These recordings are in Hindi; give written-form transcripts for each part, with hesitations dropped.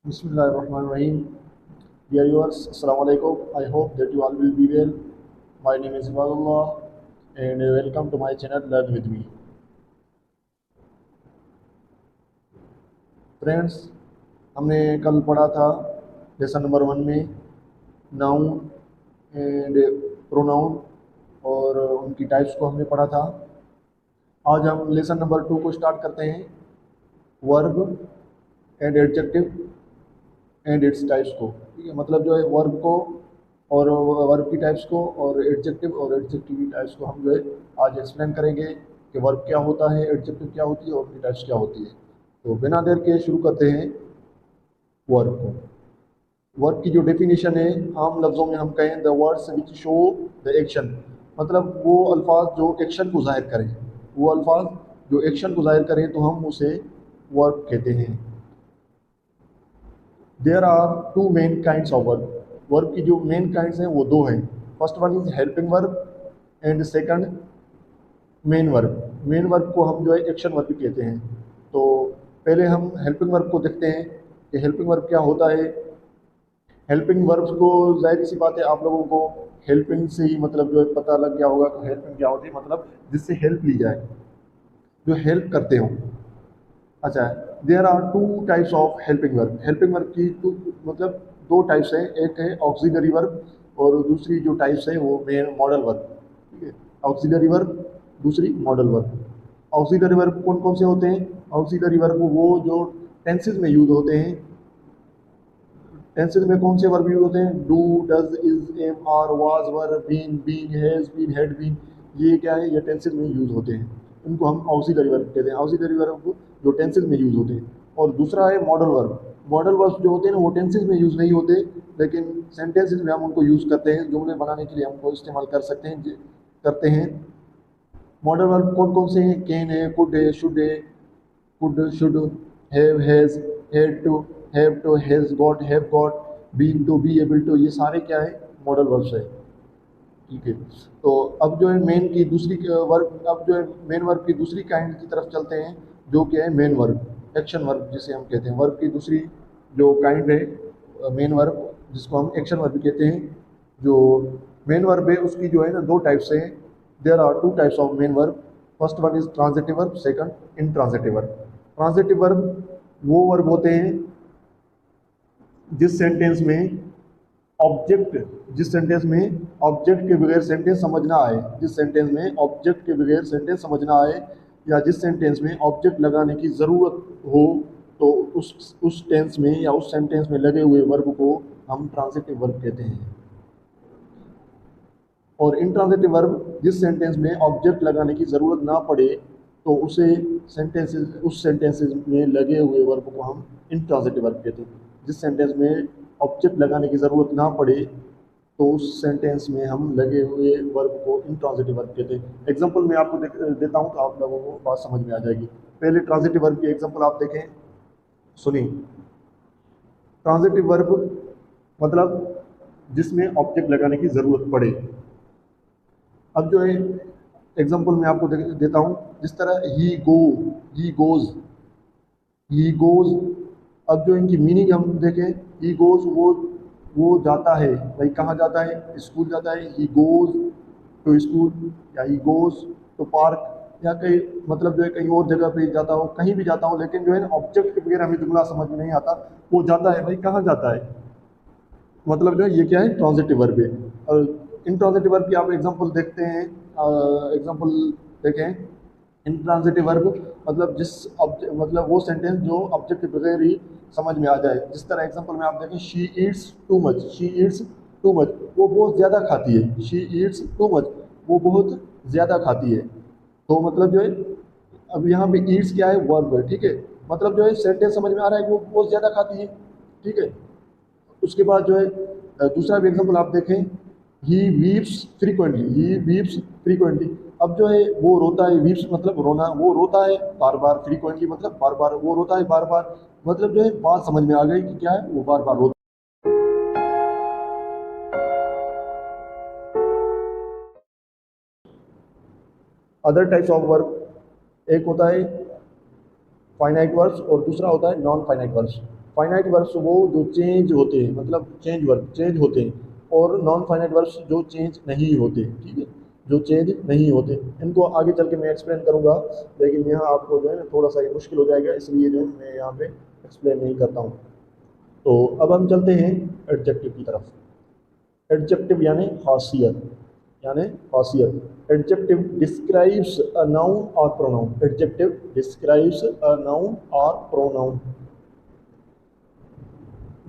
Bismillahirrahmanirrahim. Dear viewers, Assalamu alaikum. I hope that you all will be well. My name is Ibadullah and welcome to my channel Learn with me. Friends, हमने कल पढ़ा था लेसन नंबर 1 में नाउन एंड प्रोनाउन और उनकी टाइप्स को हमने पढ़ा था। आज हम लेसन नंबर 2 को स्टार्ट करते हैं, verb and adjective and its types को। ठीक है, मतलब जो है वर्ब को और वर्ब की टाइप्स को और एडजेक्टिव की टाइप्स को हम जो है आज एक्सप्लेन करेंगे कि वर्ब क्या होता है, एडजेक्टिव क्या होती है और उनकी टाइप्स क्या होती है। तो बिना देर के शुरू करते हैं वर्ब को। वर्ब की जो डेफिनेशन है, आम लफ्ज़ों में हम कहें the words which show the action, मतलब वो अल्फाज जो एक्शन को ज़ाहिर करें, वो अल्फाज जो एक्शन को ज़ाहिर करें तो हम उसे वर्ब कहते हैं। There are two main kinds of verb. Verb की जो मेन काइंड्स हैं वो दो हैं। First one is helping verb and second main verb. Main verb को हम जो है एक्शन वर्ब कहते हैं। तो पहले हम हेल्पिंग वर्ब को देखते हैं कि हेल्पिंग वर्ब क्या होता है। हेल्पिंग वर्ब्स को जाहिर सी बात है आप लोगों को हेल्पिंग से ही मतलब जो है पता लग गया होगा कि हेल्पिंग क्या होती है, मतलब जिससे हेल्प ली जाए, जो हेल्प करते हो। अच्छा, there are two types of helping verb. Helping verb की टू मतलब दो टाइप्स हैं, एक है ऑक्सिलरी वर्ब और दूसरी जो टाइप्स है वो मेन मॉडल वर्ब। ठीक है, ऑक्सिलरी वर्ब, दूसरी मॉडल वर्ब। ऑक्सिलरी वर्ब कौन कौन से होते हैं? ऑक्सिलरी वर्ब वो जो टेंसेस में यूज होते हैं। टेंसेस में कौन से वर्ब यूज होते हैं? Do, does, is, am, are, was, were, been, being, has been, had been. ये क्या है? ये टेंसेस में यूज होते हैं। इनको हम ऑक्सिलरी वर्ब कहते हैं। ऑक्सिलरी वर्ब जो टेंसेस में यूज होते हैं। और दूसरा है मॉडल वर्ब। मॉडल वर्ब जो होते हैं ना वो टेंसेस में यूज नहीं होते, लेकिन सेंटेंसेस में हम उनको यूज करते हैं, जुमले बनाने के लिए हमको इस्तेमाल कर सकते हैं, करते हैं। मॉडल वर्ब कौन कौन से हैं? कैन है, कुड है, शुड है, could, should, have, has, had to, has got, have got, being to, be able to, ये सारे क्या है? मॉडल वर्ब्स है। ठीक है, तो अब जो है मेन की दूसरी वर्ब, अब जो है मेन वर्ब की दूसरी काइंड की तरफ चलते हैं, जो क्या है मेन वर्ब, एक्शन वर्ब जिसे हम कहते हैं। वर्ब की दूसरी जो काइंड है मेन वर्ब, जिसको हम एक्शन वर्ब कहते हैं। जो मेन वर्ब है उसकी जो है ना दो टाइप्स हैं। There are two types of main verb. First one is transitive verb, second intransitive verb. Transitive verb वो वर्ब होते हैं जिस सेंटेंस में ऑब्जेक्ट जिस सेंटेंस में ऑब्जेक्ट के बगैर सेंटेंस समझ ना आए, जिस सेंटेंस में ऑब्जेक्ट के बगैर सेंटेंस समझ ना आए, या जिस सेंटेंस में ऑब्जेक्ट लगाने की ज़रूरत हो, तो उस टेंस में या उस सेंटेंस में लगे हुए वर्ब को हम ट्रांजिटिव वर्ब कहते हैं। और इंट्रांजिटिव वर्ब जिस सेंटेंस में ऑब्जेक्ट लगाने की ज़रूरत ना पड़े, तो उस सेंटेंसेस में लगे हुए वर्ब को हम इंट्रांजिटिव वर्ब कहते हैं। जिस सेंटेंस में ऑब्जेक्ट लगाने की ज़रूरत ना पड़े, तो उस सेंटेंस में हम लगे हुए वर्ब को इंट्रांजिटिव वर्ब कहते हैं। एग्जांपल मैं आपको देता हूँ तो आप लोगों को बात समझ में आ जाएगी। पहले ट्रांजिटिव वर्ब की एग्जांपल आप देखें, सुनिए। ट्रांजिटिव वर्ब मतलब जिसमें ऑब्जेक्ट लगाने की ज़रूरत पड़े। अब जो है एग्जांपल मैं आपको देता हूँ, जिस तरह ही गोज, ही गोज। अब जो इनकी मीनिंग हम देखें, ही गोज वो जाता है, भाई कहाँ जाता है? स्कूल जाता है। ही गोज टू स्कूल, या ही गोज टू पार्क, या कहीं मतलब जो है कहीं और जगह पे जाता हो, कहीं भी जाता हो, लेकिन जो है ना ऑब्जेक्ट के बगैर हमें जुमला समझ में नहीं आता। वो जाता है, भाई कहाँ जाता है? मतलब जो है ये क्या है? ट्रांजिटिव वर्ब है। और इंट्रांजिटिव वर्ब की आप एग्जांपल देखते हैं, एग्जांपल देखें। इंट्रांजिटिव वर्ब मतलब मतलब वो सेंटेंस जो ऑब्जेक्ट के बगैर ही समझ में आ जाए। जिस तरह एग्जांपल में आप देखें, she Yeats too much, she Yeats too much, वो बहुत ज़्यादा खाती है। शी ईट्स टू मच, वो बहुत ज़्यादा खाती है। तो मतलब जो है अब यहाँ पे ईट्स क्या है? वर्ब है। ठीक है, मतलब जो है सेंटेंस समझ में आ रहा है कि वो बहुत ज़्यादा खाती है। ठीक है, उसके बाद जो है दूसरा भी एग्जांपल आप देखें, ही वीप्स फ्रीक्वेंटली, ही वीप्स फ्रीक्वेंटली। अब जो है वो रोता है, वीप्स मतलब रोना, वो रोता है बार बार, फ्रीक्वेंटली मतलब बार बार, वो रोता है बार बार। मतलब जो है बात समझ में आ गई कि क्या है? वो बार बार रोता है। अदर टाइप्स ऑफ वर्ब, एक होता है फाइनाइट वर्ब्स और दूसरा होता है non finite verbs. Finite verbs वो जो चेंज होते हैं, मतलब चेंज वर्ब चेंज होते हैं, और नॉन फाइनाइट वर्ब्स जो चेंज नहीं होते, ठीक है, जो चेंज नहीं होते। इनको आगे चल के मैं एक्सप्लेन करूंगा, लेकिन यहाँ आपको जो है ना थोड़ा सा ये मुश्किल हो जाएगा, इसलिए जो है मैं यहाँ पे एक्सप्लेन नहीं करता हूँ। तो अब हम चलते हैं एडजेक्टिव की तरफ। एडजेक्टिव यानी खासियत, यानी खासियत। एडजेक्टिव डिस्क्राइब्स अ नाउन और pronoun. Adjective describes a noun और प्रोनाउन,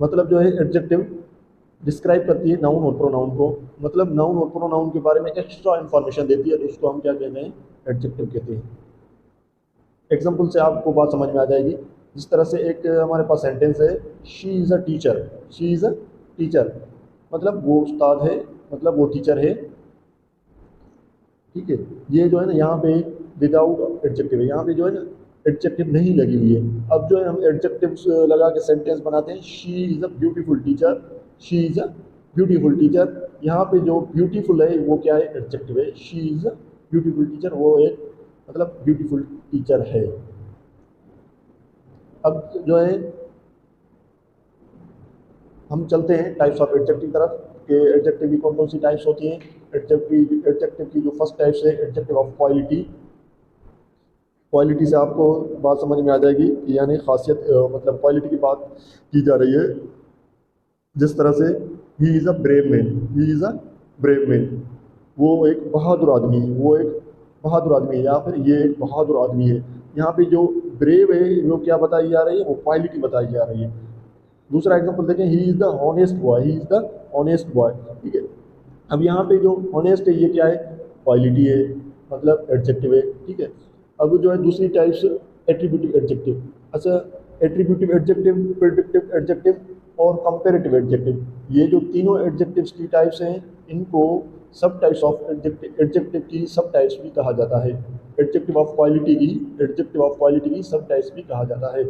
मतलब जो है एडजेक्टिव डिस्क्राइब करती है नाउन और प्रोनाउन को, मतलब नाउन और प्रोनाउन के बारे में एक्स्ट्रा इंफॉर्मेशन देती है, तो उसको हम क्या कहते हैं, एडजेक्टिव कहते हैं। एग्जाम्पल से आपको बात समझ में आ जाएगी। जिस तरह से एक हमारे पास सेंटेंस है, she is a teacher, she is a teacher, मतलब वो उस्ताद है, मतलब वो टीचर है, ठीक है। ये जो है ना यहाँ पे विदाउट एडजेक्टिव है, यहाँ पे जो है ना एडजेक्टिव नहीं लगी हुई है। अब जो है हम एडजेक्टिव्स लगा के सेंटेंस बनाते हैं, she is a beautiful teacher, she is a beautiful teacher. यहाँ पे जो ब्यूटीफुल है वो क्या है, एडजेक्टिव है। She is a beautiful teacher, वो एक मतलब ब्यूटीफुल टीचर है। अब जो है हम चलते हैं टाइप्स ऑफ एडजेक्टिव तरफ, कि एडजेक्टिव की कौन कौन सी टाइप्स होती हैं। एडजेक्टिव की जो फर्स्ट टाइप्स है, एडजेक्टिव ऑफ क्वालिटी। क्वालिटी से आपको बात समझ में आ जाएगी कि यानी खासियत, मतलब क्वालिटी की बात की जा रही है। जिस तरह से he is a brave man, he is a brave man, वो एक बहादुर आदमी है, वो एक बहादुर आदमी है, या फिर ये एक बहादुर आदमी है। यहाँ पे जो ब्रेव है वो क्या बताई जा रही है, वो क्वालिटी बताई जा रही है। दूसरा एग्जांपल देखें, he is the honest boy, he is the honest boy, ठीक है। अब यहाँ पे जो ऑनेस्ट है ये क्या है, क्वालिटी है, मतलब एडजेक्टिव है, ठीक है। अब जो है दूसरी टाइप्स, एट्रीब्यूटिव एडजेक्टिव। अच्छा, एट्रीब्यूटिव एडजेक्टिव, प्रेडिक्टिव एडजेक्टिव और कंपैरेटिव एडजेक्टिव, ये जो तीनों एडजेक्टिव्स की टाइप्स हैं, इनको सब टाइप्स ऑफ एडजेक्टिव, एडजेक्टिव की सब टाइप्स भी कहा जाता है। एडजेक्टिव ऑफ क्वालिटी की, एडजेक्टिव ऑफ क्वालिटी की सब टाइप्स भी कहा जाता है।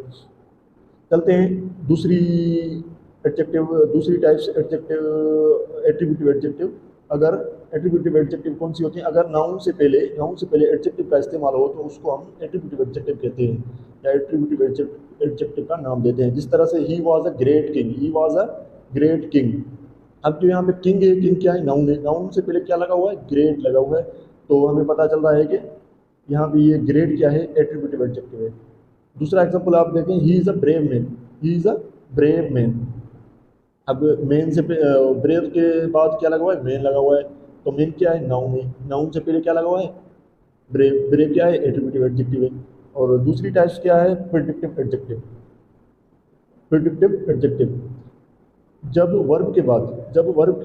चलते हैं दूसरी एडजेक्टिव, दूसरी टाइप्स एडजेक्टिव, एट्रीब्यूटिव एडजेक्टिव। अगर एट्रीब्यूटिव एडजेक्टिव कौन सी होती है, अगर नाउन से पहले एडजेक्टिव का इस्तेमाल हो तो उसको हम एट्रीब्यूटिव एडजेक्टिव कहते हैं, या एट्रीब्यूटिव एडजेक्टिव का नाम देते हैं। जिस तरह से he was a great king, he was a great king. अब जो यहाँ पे किंग है, किंग क्या है, नाउन है, नाउन से पहले क्या लगा हुआ है, ग्रेट लगा हुआ है, तो हमें पता चल रहा है कि यहाँ पे ये ग्रेट क्या है, एट्रीब्यूटिव एडजेक्टिव है। दूसरा एग्जांपल आप देखें, he is a brave man, he is a brave man. अब मेन से ब्रेव के बाद क्या लगा हुआ है, मेन लगा हुआ है, तो मेन क्या है, नाउन है, नाउन से पहले क्या लगा हुआ है, ब्रेव, ब्रेव क्या है, एट्रीब्यूटिव एडजेक्टिव है। और दूसरी टाइप्स क्या है, प्रेडिक्टिव एडजेक्टिव। प्रेडिक्टिव एडजेक्टिव, जब वर्ब के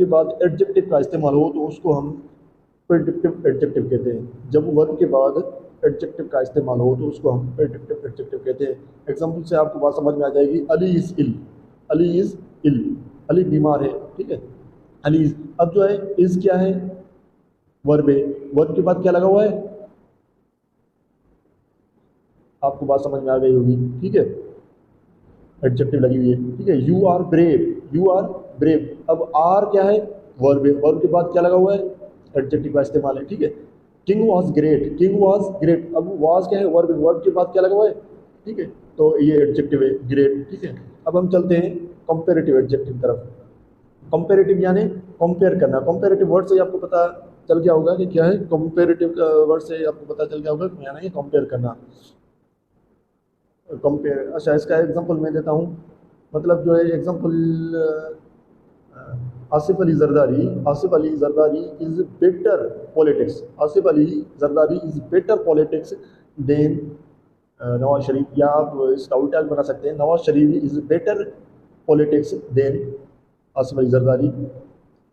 बाद एडजेक्टिव का इस्तेमाल हो तो उसको हम प्रेडिक्टिव एडजेक्टिव कहते हैं। जब वर्ब के बाद एडजेक्टिव का इस्तेमाल हो तो उसको हम प्रेडिक्टिव एडजेक्टिव कहते हैं। एग्जाम्पल से आपको बात समझ में आ जाएगी, Ali is ill, Ali is ill, Ali बीमार है, ठीक है, अली इज़। अब जो है इज़ क्या है, वर्ब है, वर्ब के बाद क्या लगा हुआ है, आपको बात समझ में आ गई होगी, ठीक है, एडजेक्टिव लगी हुई है, ठीक है। You are brave, you are brave, अब आर क्या है, वर्ब है, वर्ब के बाद क्या लगा हुआ है, एडजेक्टिव का इस्तेमाल है, ठीक है। King was great, king was great, अब वॉज क्या है, वर्ब, वर्ब के बाद क्या लगा हुआ है, ठीक है, तो ये एडजेक्टिव है, ग्रेट, ठीक है। अब हम चलते हैं कंपेरेटिव एडजेक्टिव तरफ। कंपेरेटिव यानी कंपेयर करना। कंपेरेटिव वर्ड से आपको पता चल गया होगा कि क्या है, कंपेरेटिव वर्ड से आपको पता चल गया होगा यानी कंपेयर करना, कंपेयर। अच्छा, इसका एग्जांपल मैं देता हूँ, मतलब जो है example, Asif Ali Zardari, Asif Ali Zardari is better politics, Asif Ali Zardari is better politics than Nawaz Sharif, या आप इसका उल्टा भी बना सकते हैं, Nawaz Sharif is better politics than Asif Ali Zardari.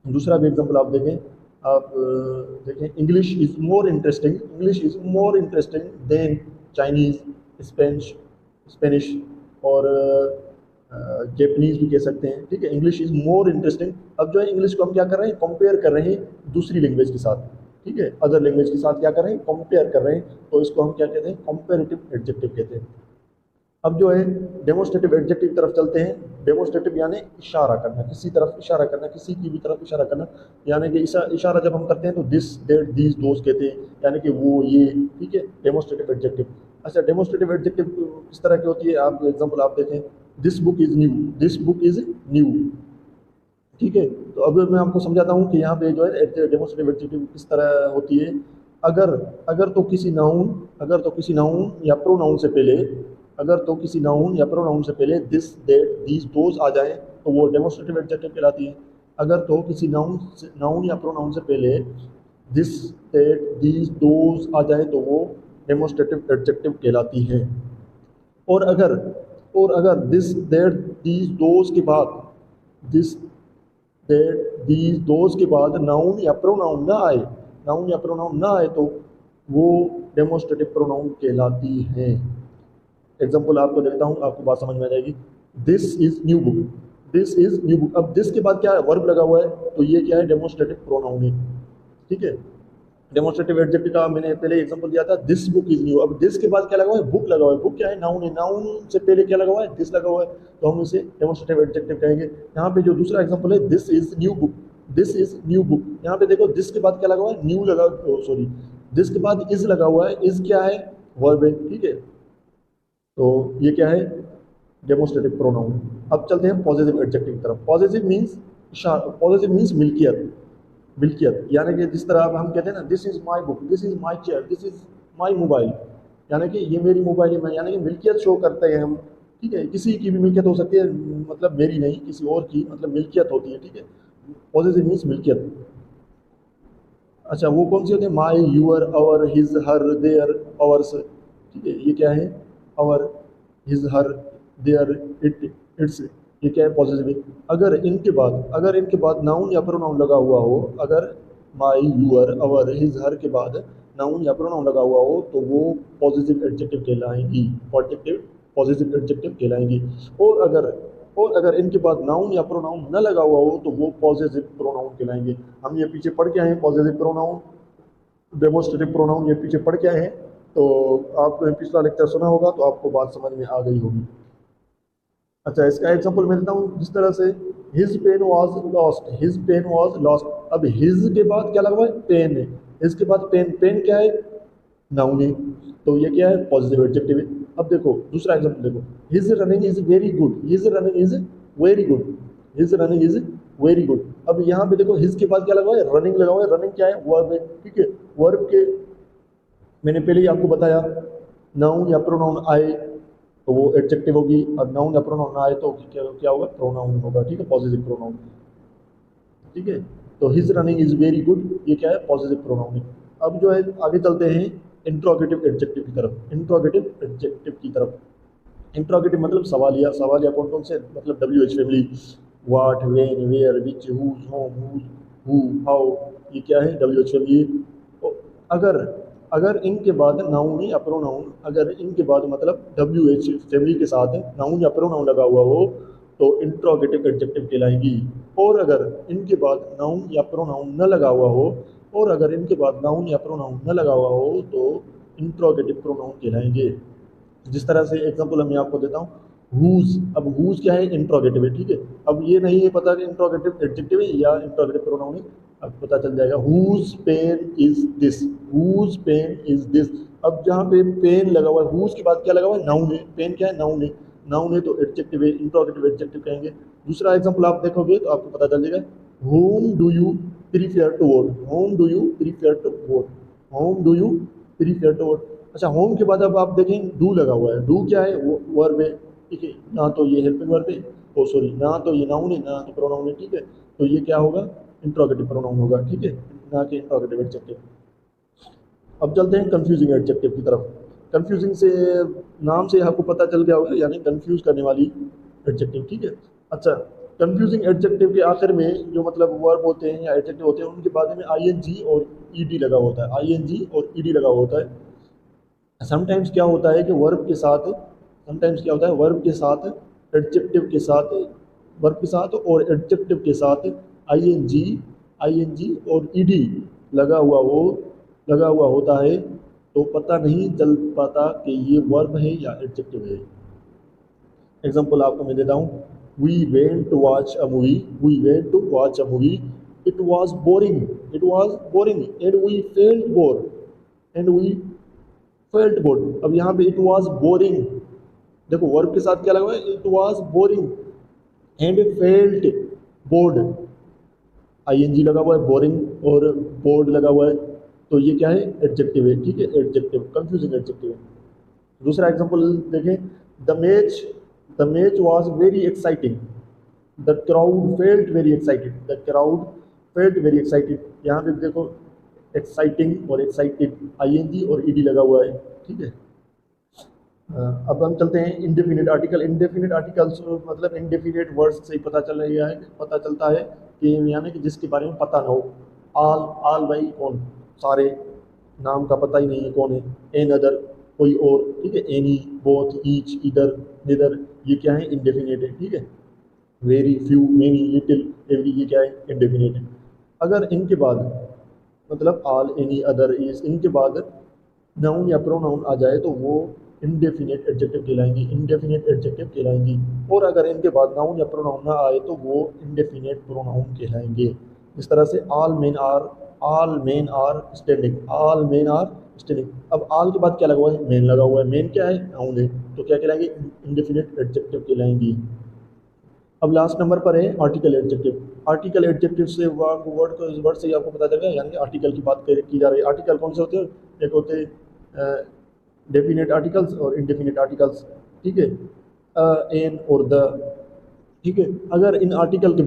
दूसरा भी एग्जांपल आप देखें, आप देखें, English is more interesting, English is more interesting than Chinese, Spanish, Spanish और जैपनीज़ भी कह सकते हैं, ठीक है। English is more interesting. अब जो है इंग्लिश को हम क्या कर रहे हैं, कंपेयर कर रहे हैं दूसरी लैंग्वेज के साथ, ठीक है, अदर लैंग्वेज के साथ क्या कर रहे हैं, कंपेयर कर रहे हैं, तो इसको हम क्या कहते हैं, कंपेरेटिव एडजेक्टिव कहते हैं। अब जो है डेमोस्ट्रेटिव एडजेक्टिव तरफ चलते हैं। डेमोस्ट्रेटिव यानी इशारा करना, किसी तरफ इशारा करना, किसी की भी तरफ इशारा करना, यानी कि इशारा जब हम करते हैं तो दिस, दैट, दीज, दोज कहते हैं, यानी कि वो, ये, ठीक है, डेमोस्ट्रेटिव एडजेक्टिव। अच्छा, डेमोस्ट्रेटिव एडजेक्टिव किस तरह की होती है, आप एग्जांपल आप देखें, this book is new, this book is new. ठीक है, तो अब मैं आपको समझाता हूँ कि यहाँ पे जो है डेमोस्ट्रेटिव एडजेक्टिव किस तरह होती है। अगर अगर तो किसी नाउन या प्रोनाउन से पहले, अगर तो किसी नाउन या प्रोनाउन से पहले दिस दैट दीज दोज आ जाए तो वो डेमोस्ट्रेटिव एडजेक्टिव कहलाती है। अगर तो किसी नाउन या प्रोनाउन से पहले दिस दैट दीज दोज आ जाए तो वो डेमोस्ट्रेटिव एडजेक्टिव कहलाती है। और अगर दिस दैट दीज दोज के बाद, दिस दैट दीज दोज के बाद नाउन या प्रोनाउन ना आए तो वो डेमोस्ट्रेटिव प्रोनाउन कहलाती है। एग्जाम्पल आपको देता हूँ, आपको बात समझ में आ जाएगी। This is new book, this is new book. अब दिस के बाद क्या है, वर्ब लगा हुआ है, तो ये क्या है, डेमोस्ट्रेटिव प्रोनाउन है। ठीक है, डेमोस्ट्रेटिव एडजेक्टिव का मैंने पहले एग्जांपल दिया था, दिस बुक इज न्यू। अब दिस के बाद क्या लगा हुआ है, बुक लगा हुआ है। बुक क्या है, नाउन है, नाउन से पहले क्या लगा हुआ है, दिस लगा हुआ है, तो हम इसे डेमोस्ट्रेटिव एडजेक्टिव कहेंगे। यहाँ पे जो दूसरा एग्जांपल है, this is new book, this is new book. यहाँ पे देखो दिस के बाद क्या लगा हुआ है, न्यू लगा, सॉरी दिस के बाद इज लगा हुआ है। इज क्या है, वर्ब है। ठीक है, तो ये क्या है, डेमोस्ट्रेटिव प्रोनाउन। अब चलते हैं पॉजिटिव एडजेक्टिव की तरफ। पॉजिटिव मीन्स मिल्कियत, मिल्कियत यानी कि जिस तरह अब हम कहते हैं ना, this is my book, this is my chair, this is my mobile, यानी कि ये मेरी मोबाइल है, यानी कि मिल्कियत शो करते हैं हम। ठीक है, किसी की भी मिल्कियत हो सकती है, मतलब मेरी नहीं, किसी और की मतलब मिल्कियत होती है। ठीक है, पॉजिटिव मीन्स मिल्कियत। अच्छा, वो कौन सी होती है, my, your, our, his, her, their, ours. ठीक है, ये क्या है, our, his, her, their, it, its, ये क्या है, पॉजिटिव। अगर इनके बाद नाउन या प्रोनाउन लगा हुआ हो, अगर माई, यूअर, अवर, हिज, हर के बाद नाउन या प्रोनाउन लगा हुआ हो तो वो पॉजिटिव एडजेक्टिव कहलाएंगी, पॉजिटिव एडजेक्टिव कहलाएंगी। और अगर इनके बाद नाउन या प्रोनाउन न लगा हुआ हो तो वो पॉजिटिव प्रोनाउन कहलाएंगे। हम ये पीछे पढ़ के आए हैं, पॉजिटिव प्रोनाउन, डेमोस्ट्रेटिव प्रोनाउन, ये पीछे पढ़ के आए हैं। तो आपने पिछला लेक्चर सुना होगा तो आपको बात समझ में आ गई होगी। अच्छा, इसका एग्जांपल मैं देता हूँ, जिस तरह से his pen was lost, his pen was lost. अब हिज के बाद क्या लगा हुआ है, पेन है। इसके बाद पेन, पेन क्या है, नाउन है, तो ये क्या है, पॉजिटिव एडजेक्टिव है। अब देखो दूसरा एग्जांपल देखो, his running is very good, his running is very good, his running is very good. अब यहाँ पे देखो हिज के बाद क्या लगा हुआ है, रनिंग लगा हुआ है। रनिंग क्या है, वर्ब है। ठीक है, वर्ब के मैंने पहले ही आपको बताया, नाउन या प्रोनाउन आए तो वो एडजेक्टिव होगी, और नाउन या प्रोनाउन ना आए तो क्या होगा, प्रोनाउन होगा। ठीक है, पॉजिटिव प्रोनाउन। ठीक है, तो his running is very good, ये क्या है, पॉजिटिव प्रोनाउन है। अब जो है आगे चलते हैं इंट्रोगेटिव एडजेक्टिव की तरफ। इंट्रोगेटिव एडजेक्टिव की तरफ, इंट्रोगेटिव मतलब सवालिया। सवालिया कौन कौन से, मतलब WH family, what, when, where, which, whose, whom, who, how, ये क्या है, WH फैमिली। तो अगर अगर इनके बाद नाउन या प्रोनाउन, अगर इनके बाद मतलब WH फैमिली के साथ नाउन या प्रोनाउन लगा हुआ हो तो इंट्रोगेटिव एडजेक्टिव कहलाएंगी। और अगर इनके बाद नाउन या प्रोनाउन न लगा हुआ हो, और अगर इनके बाद नाउन या प्रोनाउन न लगा हुआ हो तो इंट्रोगेटिव प्रोनाउन कहलाएंगे। जिस तरह से एग्जांपल मैं आपको देता हूँ, हुज। अब हुज क्या है, इंट्रोगेटिव है। ठीक है, अब ये नहीं है पता कि इंट्रोगेटिव एडजेक्टिव है या इंट्रोगेटिव प्रोनाउन है, अब पता चल जाएगा। Whose pen is this, whose pen is this. अब जहाँ पे पेन लगा हुआ है, हुज के बाद क्या लगा हुआ है, नाउन है। पेन क्या है, नाउन है, नाउन है तो एडजेक्टिव है, इंट्रोगेटिव एडजेक्टिव कहेंगे। दूसरा एग्जांपल आप देखोगे तो आपको पता चल जाएगा, whom do you prefer to vote, whom do you prefer to vote, whom do you prefer to vote. अच्छा, होम के बाद अब आप देखें डू लगा हुआ है। डू क्या है, वो वर्ब है। ठीक है, ना तो ये हेल्पिंग वर्ब है, ओ सॉरी, ना तो ये नाउन है, ना तो प्रोनाउन है। ठीक है, तो ये क्या होगा, इंट्रोगेटिव प्रोनाउन होगा। ठीक है, ना कि इंट्रोगेटिव एडजेक्टिव। अब चलते हैं कंफ्यूजिंग एडजेक्टिव की तरफ। कंफ्यूजिंग से नाम से आपको पता चल गया होगा, यानी कंफ्यूज करने वाली एडजेक्टिव। ठीक है, अच्छा, कंफ्यूजिंग एडजेक्टिव के आखिर में जो मतलब वर्ब होते हैं या एडजेक्टिव होते हैं, उनके बाद में ING और ED लगा होता है, ING और ED लगा होता है। समटाइम्स क्या होता है कि वर्ब के साथ, समटाइम्स क्या होता है, वर्ब के साथ, एडजेक्टिव के साथ, वर्ब के साथ और एडजेक्टिव के साथ ING और ED लगा हुआ हो, लगा हुआ होता है, तो पता नहीं चल पाता कि ये वर्ब है या एडजेक्टिव है। एग्जांपल आपको मैं देता हूँ, we went to watch a movie, we went to watch a movie, it was boring, it was boring, and we felt bore, and we felt bored. अब यहाँ पे इट वॉज बोरिंग, देखो वर्ब के साथ क्या लगा हुआ है, it was boring and felt bored, I N G लगा हुआ है, बोरिंग और बोर्ड लगा हुआ है, तो ये क्या है, एडजेक्टिव है, ठीक है, एडजेक्टिव, कंफ्यूजिंग एडजेक्टिव है। दूसरा एग्जांपल देखें, the match was very exciting, the crowd felt very excited, the crowd felt very excited, यहाँ पे देखो एक्साइटिंग और एक्साइटेड आईएनजी और ईडी लगा हुआ है, ठीक है। अब हम चलते हैं इंडेफिनिट आर्टिकल। इंडेफिनिट आर्टिकल्स मतलब इंडेफिनिट वर्ड्स से ही पता चलता है कि यानी कि जिसके बारे में पता ना हो। आल भाई कौन, सारे, नाम का पता ही नहीं है कौन है। एन अदर, कोई और, ठीक है। एनी, बोथ, ईच, इधर, निदर, ये क्या है, इंडेफिनिट है, ठीक है। Very, few, many, little, every, ये क्या है, इंडेफिनिट है। अगर इनके बाद मतलब आल, एनी, अदर, इज, इनके बाद नाउन या प्रोनाउन आ जाए तो वो इंडेफिनिट एडजेक्टिव कहलाएंगी, इंडेफिनिट एडजेक्टिव कहलाएंगी। और अगर इनके बाद नाउन या प्रोनाउन ना आए तो वो इंडेफिनिट प्रोनाउन कहलाएंगे। इस तरह से all men are standing, all men are standing. अब ऑल के बाद क्या लगा हुआ है, मेन लगा हुआ है, मेन क्या है, नाउन है, तो क्या कहलाएंगे, इंडेफिनिट एडजेक्टिव कहलाएंगी। अब लास्ट नंबर पर है आर्टिकल एडजेक्टिव। आर्टिकल एडजेक्टिव से वर्ड से ही आपको पता चलेगा, यानी आर्टिकल की बात की जा रही है। आर्टिकल कौन से होते हैं, एक होते हैं डेफिनेट आर्टिकल्स और इनडेफिनेट आर्टिकल्स, ठीक है, एन और द, ठीक है। अगर इन आर्टिकल के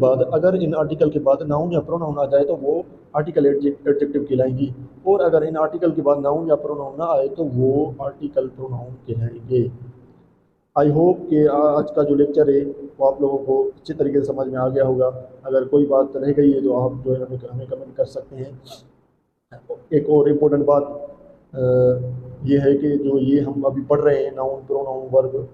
बाद नाउन या प्रोनाउन आ जाए तो वो आर्टिकल एडजेक्टिव कहलाएंगी। और अगर इन आर्टिकल के बाद नाउन या प्रोनाउन ना आए तो वो आर्टिकल प्रोनाउन कहलाएंगे। आई होप कि आज का जो लेक्चर है वो आप लोगों को अच्छी तरीके से समझ में आ गया होगा। अगर कोई बात रह गई है तो आप जो है हमें कमेंट कर सकते हैं। एक और इम्पोर्टेंट बात ये है कि जो ये हम अभी पढ़ रहे हैं, नाउन, प्रोनाउन, वर्ब,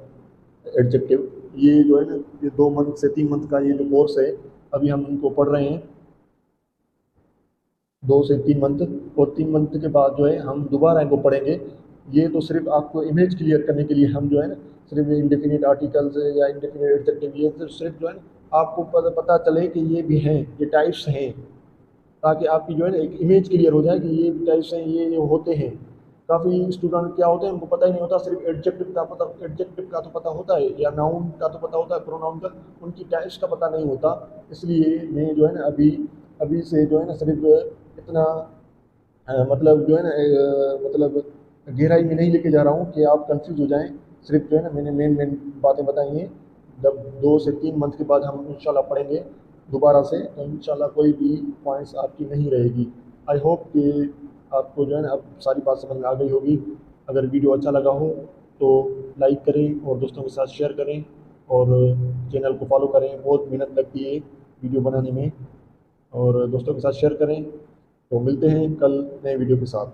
एडजेक्टिव, ये जो है ना, ये 2 मंथ से 3 मंथ का ये जो कोर्स है अभी हम इनको पढ़ रहे हैं, 2 से 3 मंथ। और 3 मंथ के बाद जो है हम दोबारा इनको पढ़ेंगे। ये तो सिर्फ आपको इमेज क्लियर करने के लिए हम जो है ना सिर्फ इंडेफिनिट आर्टिकल्स या इंडेफिनिट एडजेक्टिव, ये तो सिर्फ जो है ना आपको पता चले कि ये भी हैं, ये टाइप्स हैं, ताकि आपकी जो है ना एक इमेज क्लियर हो जाए कि ये टाइप्स हैं, ये होते हैं। काफ़ी स्टूडेंट क्या होते हैं, उनको पता ही नहीं होता, सिर्फ एडजेक्टिव का तो पता होता है या नाउन का तो पता होता है, प्रोनाउन का, उनकी टाइप्स का पता नहीं होता। इसलिए मैं जो है ना अभी से जो है ना सिर्फ इतना मतलब जो है ना मतलब गहराई में नहीं लेके जा रहा हूँ कि आप कंफ्यूज हो जाएं। सिर्फ जो है ना मैंने मेन बातें बताई हैं। जब 2 से 3 मंथ के बाद हम इंशाल्लाह पढ़ेंगे दोबारा से, तो इंशाल्लाह कोई भी पॉइंट्स आपकी नहीं रहेगी। आई होप कि आपको जो है ना अब सारी बात समझ में आ गई होगी। अगर वीडियो अच्छा लगा हो तो लाइक करें और दोस्तों के साथ शेयर करें और चैनल को फॉलो करें। बहुत मेहनत लगती है वीडियो बनाने में, और दोस्तों के साथ शेयर करें। तो मिलते हैं कल नए वीडियो के साथ।